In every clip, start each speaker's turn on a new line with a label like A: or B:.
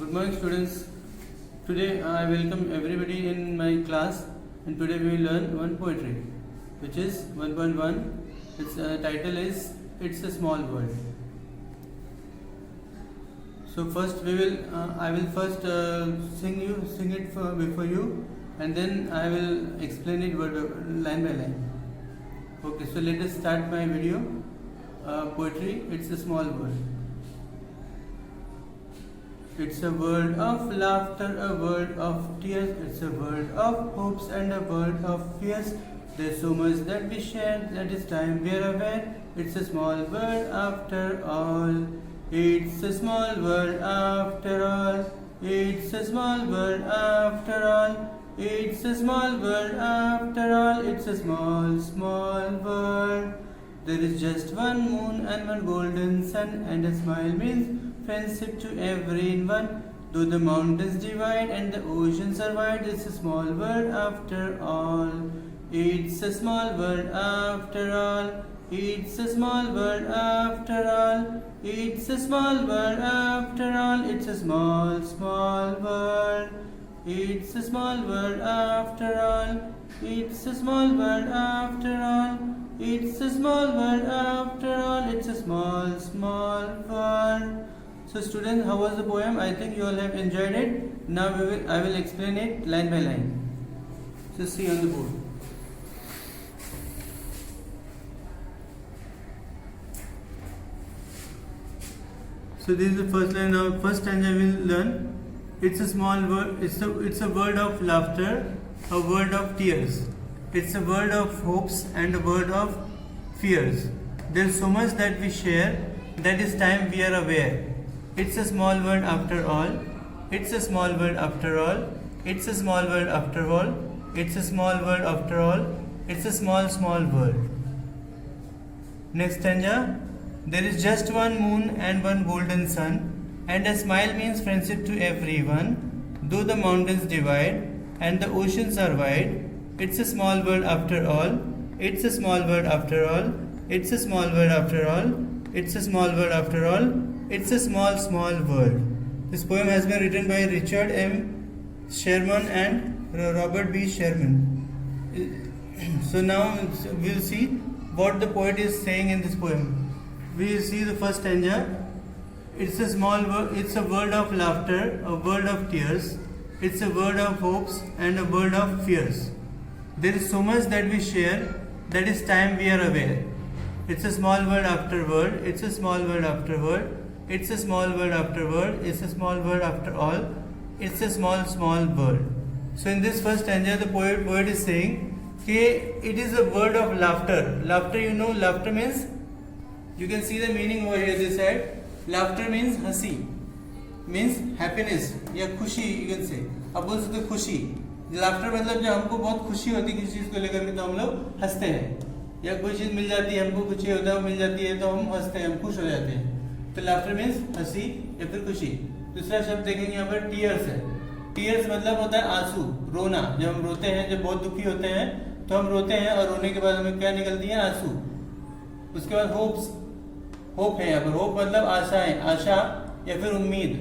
A: Good morning, students. Today I welcome everybody in my class, and today we will learn one poetry, which is 1.1. Its title is "It's a Small World." So first I will first sing it before you, and then I will explain it line by line. Okay, so let us start my video. Poetry. It's a small world. It's a world of laughter, a world of tears. It's a world of hopes and a world of fears. There's so much that we share, that is time we're aware. It's a small world after all. It's a small world after all. It's a small world after all. It's a small world after all. It's a small, small world. There is just one moon and one golden sun, and a smile means friendship to everyone. Though the mountains divide and the oceans are wide, it's a small world after all. It's a small world after all. It's a small world after all. It's a small world after all. It's a small, small world. It's a small world after all. It's a small world after all. It's a small world after all. It's a small, small world. So students, how was the poem? I think you all have enjoyed it. Now I will explain it line by line. So see on the board. So this is the first line. Now first stanza we will learn. It's a small world. It's a world of laughter, a world of tears. It's a world of hopes and a world of fears. There's so much that we share, that is time we are aware. It's a small world after all. It's a small world after all. It's a small world after all. It's a small world after all. It's a small, small world. Next stanza. There is just one moon and one golden sun, and a smile means friendship to everyone. Though the mountains divide and the oceans are wide, it's a small world after all. It's a small world after all. It's a small world after all. It's a small world after all. It's a small, small world. This poem has been written by Richard M. Sherman and Robert B. Sherman. So now we'll see what the poet is saying in this poem. We will see the first stanza. It's a small world. It's a world of laughter, a world of tears. It's a world of hopes and a world of fears. There is so much that we share, that is time we are aware. It's a small world after world. It's a small world after world. It's a small world after world. It's a small world after all. It's a small, small world. So in this first stanza, the poet is saying that it is a world of laughter. Laughter, you know, laughter means, you can see the meaning over here. This side, laughter means हंसी, means happiness या खुशी, you can say. अब बोल सकते खुशी. Laughter मतलब जब हमको बहुत खुशी होती है किसी चीज को लेकर के, तो हम लोग हंसते हैं, या कोई चीज मिल जाती है हमको, कुछ होता है मिल जाती है तो हम हंसते हैं, हम खुश हो जाते हैं. तो लाफ्टर मीन्स हंसी या फिर खुशी. दूसरा शब्द देखेंगे यहाँ पर टीयर्स है. टीयर्स मतलब होता है आंसू, रोना. जब हम रोते हैं, जब बहुत दुखी होते हैं तो हम रोते हैं, और रोने के बाद हमें क्या निकलती है? आंसू. उसके बाद होप्स, होप है यहाँ पर. होप मतलब आशाएं, आशा या फिर उम्मीद,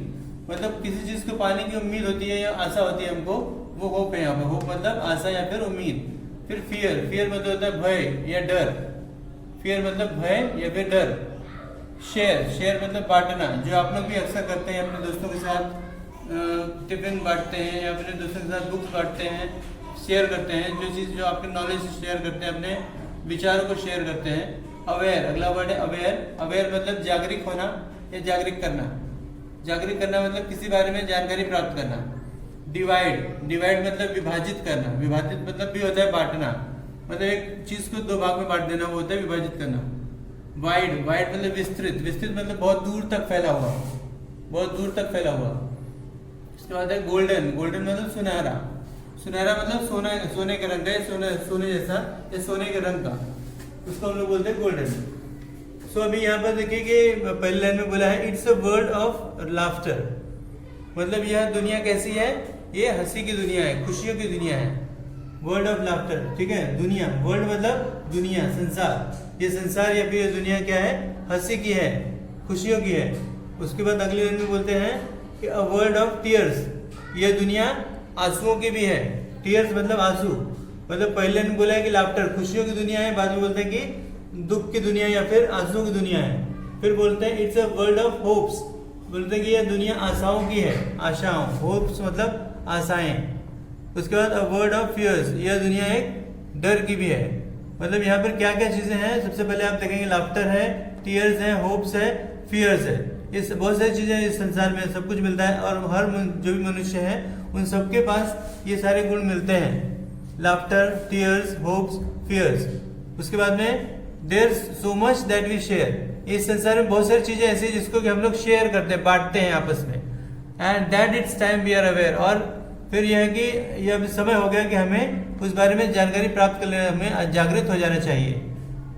A: मतलब किसी चीज को पाने की उम्मीद होती है या आशा होती है हमको, वो होप है यहाँ पर. होप मतलब आशा या फिर उम्मीद. फिर फियर, फियर मतलब होता है भय या डर. फियर मतलब भय या फिर डर. शेयर, शेयर मतलब बांटना, जो आप लोग भी अक्सर करते हैं अपने दोस्तों के साथ. टिफिन बांटते हैं या अपने दोस्तों के साथ बुक्स बांटते हैं, शेयर करते हैं. जो चीज़ जो आपके नॉलेज शेयर करते हैं, अपने विचारों को शेयर करते हैं. अवेयर, अगला वर्ड है अवेयर. अवेयर मतलब जागरूक होना या जागरूक करना. जागरूक करना मतलब किसी बारे में जानकारी प्राप्त करना. डिवाइड, डिवाइड मतलब विभाजित करना. विभाजित मतलब भी होता है बांटना, मतलब एक चीज को दो भाग में बांट देना, वो होता है विभाजित करना. वाइड, वाइड मतलब विस्तृत. विस्तृत मतलब बहुत दूर तक फैला हुआ, बहुत दूर तक फैला हुआ. उसके बाद है गोल्डन. गोल्डन मतलब सुनहरा. सुनहरा मतलब सोना, सोने के रंग का, सोने जैसा या सोने के रंग का, उसको हम लोग बोलते हैं गोल्डन. सो अभी यहाँ पर देखिए कि पहले लाइन में बोला है it's a world of laughter. मतलब यह दुनिया कैसी है? ये हंसी की दुनिया है, खुशियों की दुनिया है. वर्ल्ड ऑफ लाफ्टर, ठीक है. दुनिया, वर्ल्ड मतलब दुनिया, संसार. ये संसार या फिर दुनिया क्या है? हंसी की है, खुशियों की है. उसके बाद अगले लाइन में बोलते हैं कि अ वर्ल्ड ऑफ टीयर्स, यह दुनिया आंसुओं की भी है। टीयर्स मतलब आंसू, मतलब पहले ने बोला है कि लाफ्टर खुशियों की दुनिया है, बाद में बोलते हैं कि दुख की दुनिया या फिर आंसुओं की दुनिया है। फिर बोलते हैं it's a world of hopes, बोलते हैं कि यह दुनिया आशाओं की है, आशाओं, होप्स मतलब आशाएं। उसके बाद अ वर्ल्ड ऑफ फियर्स, यह दुनिया एक डर की भी है। मतलब यहाँ पर क्या क्या चीजें हैं, सबसे पहले आप देखेंगे लाफ्टर है, टीयर्स है, होप्स है, फियर्स है। इस बहुत सारी चीजें इस संसार में सब कुछ मिलता है, और हर जो भी मनुष्य है उन सबके पास ये सारे गुण मिलते हैं, लाफ्टर, टीयर्स, होप्स, फियर्स। उसके बाद में there so much that we share, इस संसार में बहुत सारी चीजें ऐसी जिसको कि हम लोग शेयर करते हैं, बांटते हैं आपस में। And that it's time we are aware, और फिर यह है कि यह अब समय हो गया कि हमें उस बारे में जानकारी प्राप्त कर लेना, हमें जागृत हो जाना चाहिए।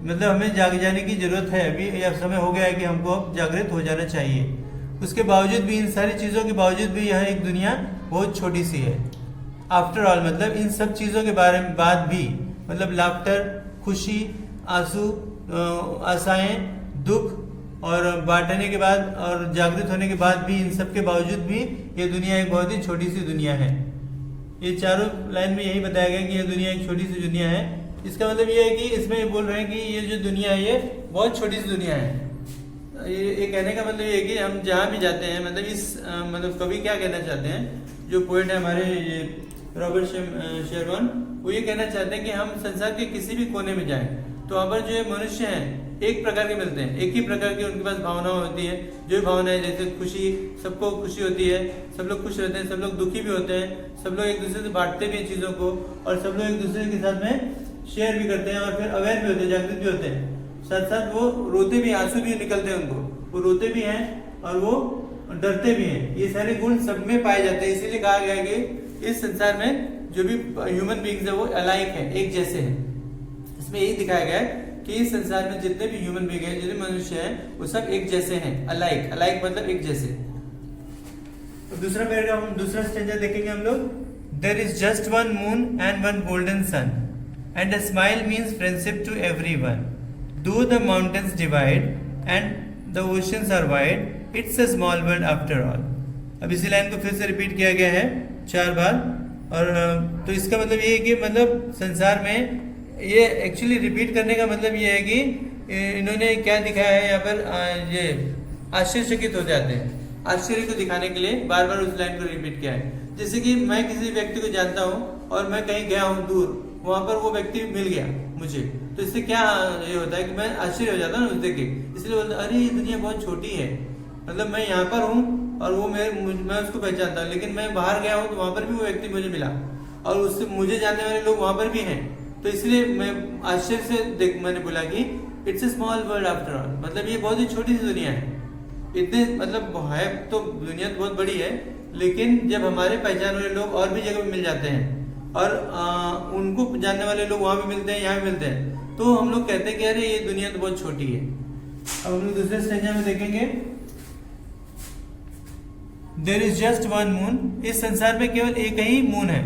A: मतलब हमें जाग जाने की जरूरत है, अभी यह समय हो गया है कि हमको अब जागृत हो जाना चाहिए। उसके बावजूद भी, इन सारी चीज़ों के बावजूद भी यह एक दुनिया बहुत छोटी सी है। आफ्टर ऑल, मतलब इन सब चीज़ों के बारे में बाद भी, मतलब लाफ्टर खुशी, आंसू, आशाएं, दुख और बांटने के बाद और जागृत होने के बाद भी, इन सब के बावजूद भी ये दुनिया एक बहुत ही छोटी सी दुनिया है। ये चारों लाइन में यही बताया गया कि यह दुनिया एक छोटी सी दुनिया है। इसका मतलब ये है कि इसमें ये बोल रहे हैं कि ये जो दुनिया है ये बहुत छोटी सी दुनिया है। ये कहने का मतलब ये है कि हम जहाँ भी जाते हैं, मतलब इस मतलब कवि क्या कहना चाहते हैं, जो पोएट है हमारे ये रॉबर्ट शेरवन, वो ये कहना चाहते हैं कि हम संसार के किसी भी कोने में जाएं तो वहाँ पर जो मनुष्य हैं एक प्रकार के मिलते हैं, एक ही प्रकार की उनके पास भावना होती है। जो भावना है जैसे खुशी, सबको खुशी होती है, सब लोग खुश रहते हैं, सब लोग दुखी भी होते हैं, सब लोग एक दूसरे से बांटते भी हैं चीज़ों को, और सब लोग एक दूसरे के साथ में शेयर भी करते हैं, और फिर अवेयर भी होते हैं, जागृत भी होते हैं। साथ साथ वो रोते भी, आंसू भी निकलते हैं उनको, वो रोते भी हैं और वो डरते भी हैं। ये सारे गुण सब में पाए जाते हैं। इसीलिए कहा गया है कि इस संसार में जो भी ह्यूमन बींग्स है वो अलाइक है, एक जैसे हैं। इसमें यही दिखाया गया है कि इस संसार में जितने भी ह्यूमन बींग हैं, जितने मनुष्य हैं, वो सब एक जैसे हैं, अलाइक। अलाइक मतलब एक जैसे। दूसरा पैराग्राफ, हम दूसरा स्टेंजा देखेंगे हम लोग। There is just one moon and one golden sun and a smile means friendship to everyone. दो the mountains divide and the oceans are wide, it's a small world after all. अब इसी line को फिर से repeat किया गया है 4 बार। और तो इसका मतलब ये है कि मतलब संसार में, ये एक्चुअली रिपीट करने का मतलब ये है कि इन्होंने क्या दिखाया है यहाँ पर, ये आश्चर्यचकित हो जाते हैं। आश्चर्य को दिखाने के लिए बार बार उस लाइन को रिपीट किया है। जैसे कि मैं किसी व्यक्ति को जानता हूँ और मैं कहीं गया हूँ दूर, वहां पर वो व्यक्ति मिल गया मुझे, तो इससे क्या ये होता है कि मैं आश्चर्य हो जाता हूँ ना उस देख के। इसलिए बोलता अरे ये दुनिया बहुत छोटी है, मतलब मैं यहाँ पर हूँ और वो मैं उसको पहचानता हूँ, लेकिन मैं बाहर गया हूँ तो वहां पर भी वो व्यक्ति मुझे मिला और उससे मुझे जानने वाले लोग वहां पर भी हैं। तो इसलिए मैं आश्चर्य से मैंने बोला कि it's a small world after all, मतलब ये बहुत ही छोटी सी दुनिया है। इतने मतलब है तो दुनिया तो बहुत बड़ी है, लेकिन जब हमारे पहचान वाले लोग और भी जगह पे मिल जाते हैं और उनको जानने वाले लोग वहां भी मिलते हैं, यहाँ भी मिलते हैं, तो हम लोग कहते हैं कि अरे ये दुनिया तो बहुत छोटी है। अब हम लोग दूसरे स्टेंजा में देखेंगे। There is just one moon, इस संसार में केवल एक ही मून है।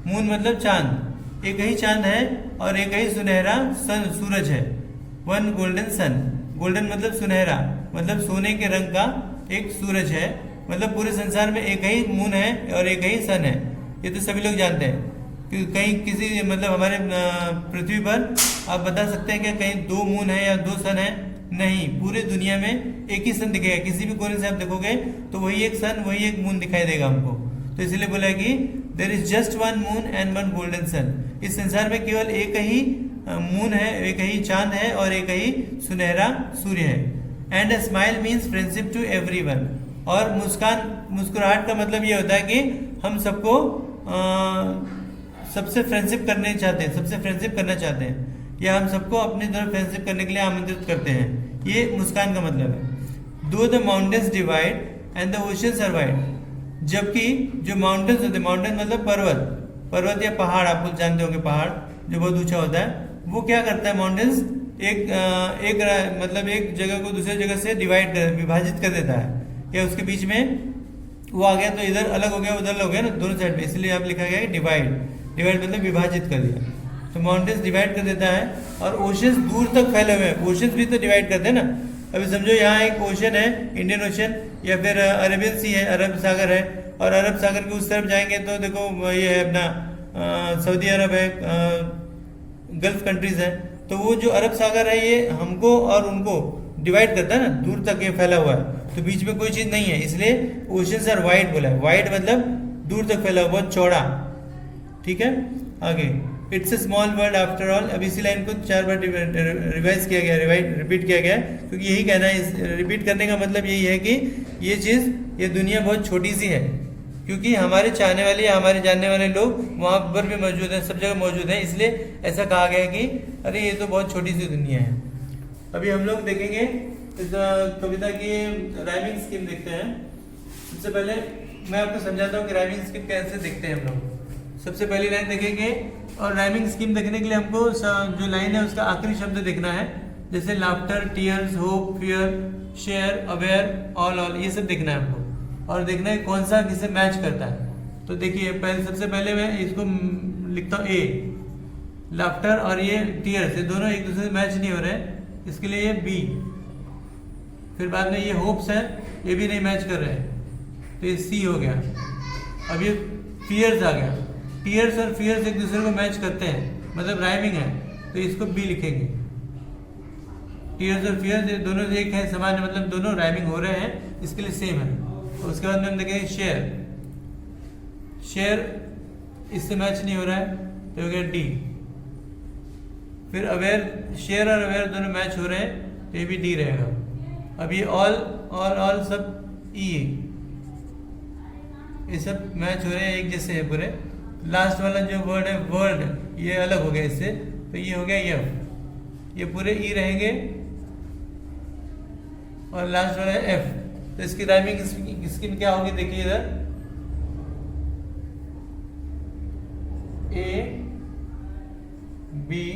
A: मून मतलब चांद, एक ही चांद है और एक ही सुनहरा सन सूरज है। वन गोल्डन सन, गोल्डन मतलब सुनहरा, मतलब सोने के रंग का एक सूरज है। मतलब पूरे संसार में एक ही मून है और एक ही सन है। ये तो सभी लोग जानते हैं कि कहीं किसी मतलब हमारे पृथ्वी पर आप बता सकते हैं क्या कहीं 2 मून है या 2 सन है? नहीं, पूरे दुनिया में एक ही सन दिखेगा। किसी भी कोने से आप देखोगे तो वही एक सन, वही एक मून दिखाई देगा हमको। तो इसलिए बोला है कि there is just one moon and one golden सन, इस संसार में केवल एक ही मून है, एक ही चांद है और एक ही सुनहरा सूर्य है। And a smile means friendship to everyone, और मुस्कुराहट का मतलब ये होता है कि हम सबको सबसे फ्रेंडशिप करने चाहते हैं, सबसे फ्रेंडशिप करना चाहते हैं, या हम सबको अपनी तरफ फ्रेंडशिप करने के लिए आमंत्रित करते हैं। ये मुस्कान का मतलब है। Though the mountains divide and the oceans are wide, जबकि जो माउंटेन्स होते हैं, माउंटेन मतलब पर्वत या पहाड़, आप लोग जानते होंगे पहाड़ जो बहुत ऊंचा होता है, वो क्या करता है माउंटेन्स मतलब एक जगह को दूसरे जगह से विभाजित कर देता है, या उसके बीच में वो आ गया तो इधर अलग हो गया उधर अलग हो गया ना, दोनों साइड में, इसलिए आप लिखा गया है डिवाइड मतलब विभाजित कर दिया। तो माउंटेन्स डिवाइड कर देता है और ओशंस दूर तक फैले हुए हैं, ओशंस भी तो डिवाइड करते हैं ना, अभी समझो यहाँ एक ओशन है, इंडियन ओशन या फिर अरेबियन सी है, अरब सागर है, और अरब सागर के उस तरफ जाएंगे तो देखो ये है अपना सऊदी अरब है, गल्फ कंट्रीज है। तो वो जो अरब सागर है ये हमको और उनको डिवाइड करता है ना, दूर तक ये फैला हुआ है, तो बीच में कोई चीज़ नहीं है, इसलिए ओशंस आर वाइड बोला है। वाइड मतलब दूर तक फैला हुआ, बहुत चौड़ा। ठीक है, आगे it's a small world after all. अब इसी लाइन को 4 बार रिवाइज किया गया, रिपीट किया गया, क्योंकि यही कहना है, रिपीट करने का मतलब यही है कि ये चीज़, ये दुनिया बहुत छोटी सी है, क्योंकि हमारे चाहने वाले या हमारे जानने वाले लोग वहाँ पर भी मौजूद हैं, सब जगह मौजूद हैं, इसलिए ऐसा कहा गया कि अरे ये तो बहुत छोटी सी दुनिया है। अभी हम लोग देखेंगे इस कविता की राइमिंग स्कीम देखते हैं। सबसे पहले मैं आपको समझाता हूँ कि राइमिंग स्कीम कैसे देखते हैं हम लोग। सबसे पहली लाइन देखेंगे, और राइमिंग स्कीम देखने के लिए हमको जो लाइन है उसका आखिरी शब्द देखना है, जैसे laughter, tears, hope, fear, share, aware, all, ये सब देखना है हमको, और देखना है कौन सा किसे मैच करता है। तो देखिए सबसे पहले मैं इसको लिखता हूँ ए, लाफ्टर और ये टीयर्स, ये दोनों एक दूसरे से मैच नहीं हो रहे, इसके लिए ये बी। फिर बाद में ये होप्स है, ये भी नहीं मैच कर रहे हैं, तो ये सी हो गया। अब ये फियर्स आ गया, टीयर्स और फियर्स एक दूसरे को मैच करते हैं, मतलब राइमिंग है, तो इसको बी लिखेंगे। टीयर्स और फियर्स दोनों एक है, समान है, मतलब दोनों राइमिंग हो रहे हैं, इसके लिए सेम है। उसके बाद में हम देखेंगे शेयर, शेयर इससे मैच नहीं हो रहा है, तो हो गया डी। फिर अवेयर, शेयर और अवेयर दोनों मैच हो रहे हैं, तो ये भी डी रहेगा। अब ये ऑल सब ई, ये सब मैच हो रहे हैं, एक जैसे है पूरे। लास्ट वाला जो वर्ड है वर्ड, ये अलग हो गया इससे, तो ये हो गया एफ, ये पूरे ई रहेंगे, और लास्ट वाला है एफ। तो इसकी राइमिंग स्कीम क्या होगी, देखिए इधर, A B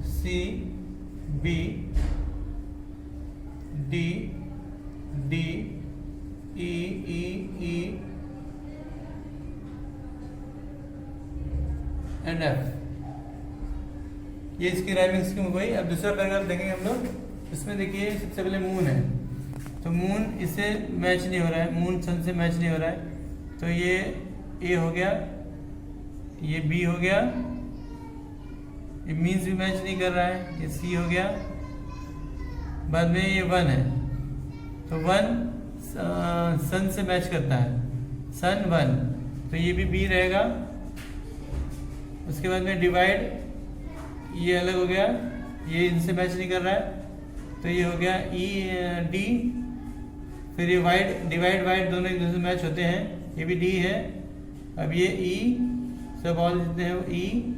A: C B D D E E E and F, ये इसकी राइमिंग स्कीम हो गई। अब दूसरा पैराग्राफ देखेंगे हम लोग, इसमें देखिए सबसे पहले मून है, तो मून इससे मैच नहीं हो रहा है, मून सन से मैच नहीं हो रहा है, तो ये ए हो गया, ये बी हो गया, ये मीन्स भी मैच नहीं कर रहा है, ये सी हो गया। बाद में ये वन है, तो वन सन से मैच करता है, सन वन, तो ये भी बी रहेगा। उसके बाद में डिवाइड, ये अलग हो गया, ये इनसे मैच नहीं कर रहा है, तो ये हो गया ई डी। फिर ये वाइड, डिवाइड वाइड दोनों एक दूसरे से मैच होते हैं, ये भी डी है। अब ये ई, सब ऑल जितने हैं वो ई,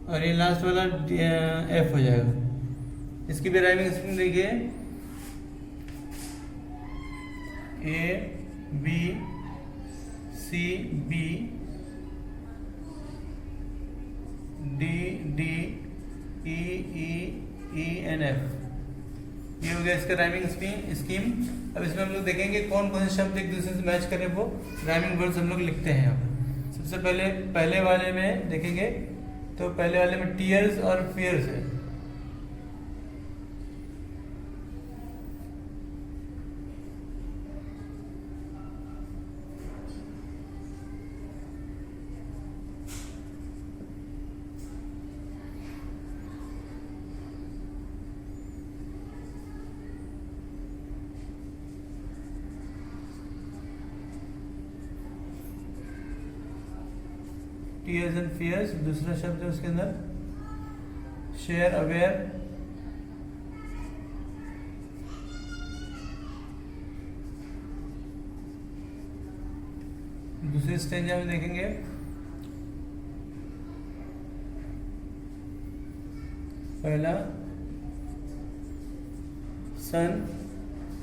A: और ये लास्ट वाला एफ हो जाएगा। इसकी भी राइमिंग स्कीम देखिए, A B C B D D E E E and F, ये हो गया इसका राइमिंग स्कीम। अब इसमें हम लोग देखेंगे कौन कौन से शब्द एक दूसरे से मैच करें, वो राइमिंग वर्ड्स हम लोग लिखते हैं यहाँ पर। सबसे पहले वाले में देखेंगे, तो पहले वाले में टीयर्स और फियर्स है, टीयर्स एंड फियर्स। दूसरा शब्द है उसके अंदर शेयर, अवेयर, दूसरे स्टेंजा में देखेंगे पहला सन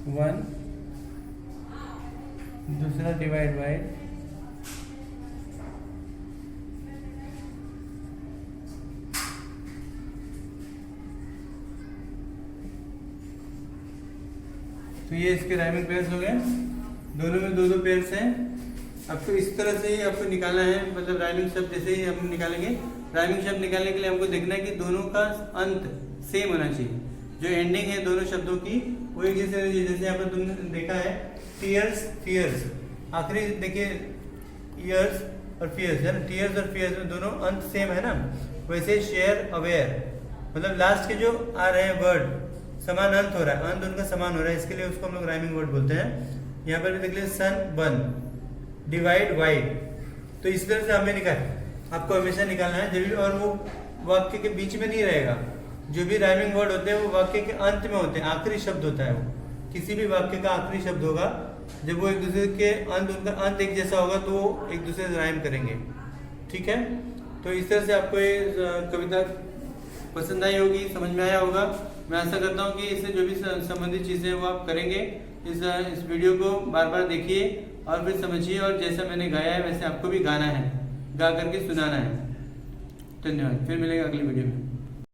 A: वन, दूसरा डिवाइड वाइड, तो ये इसके राइमिंग पेयर्स हो गए, दोनों में दो पेयर्स हैं। आपको इस तरह से ही आपको निकालना है, मतलब राइमिंग शब्द जैसे ही हम निकालेंगे। राइमिंग शब्द निकालने के लिए हमको देखना है कि दोनों का अंत सेम होना चाहिए, जो एंडिंग है दोनों शब्दों की वो एक जैसे होनी चाहिए। जैसे यहाँ पर तुमने देखा है टीयर्स फियर्स, आखिरी देखिए ईयर्स और फियर्स है ना, टीयर्स और फियर्स में दोनों अंत सेम है ना। वैसे शेयर अवेयर, मतलब लास्ट के जो आ रहे हैं वर्ड समान अंत हो रहा है, अंत उनका समान हो रहा है, इसके लिए उसको हम लोग राइमिंग वर्ड बोलते हैं। यहाँ पर भी देख लीजिए सन बन, डिवाइड वाइड। तो इस तरह से हमें आपको हमेशा निकालना है जब भी, और वो वाक्य के बीच में नहीं रहेगा। जो भी राइमिंग वर्ड होते हैं वो वाक्य के अंत में होते हैं, आखिरी शब्द होता है वो, किसी भी वाक्य का आखिरी शब्द होगा। जब वो एक दूसरे के अंत, उनका अंत एक जैसा होगा तो वो एक दूसरे से राइम करेंगे। ठीक है, तो इस तरह से आपको ये कविता पसंद आई होगी, समझ में आया होगा। मैं आशा करता हूँ कि इससे जो भी संबंधित चीज़ें हैं वो आप करेंगे। इस वीडियो को बार बार देखिए और फिर समझिए, और जैसा मैंने गाया है वैसे आपको भी गाना है, गा करके सुनाना है। धन्यवाद, फिर मिलेंगे अगली वीडियो में।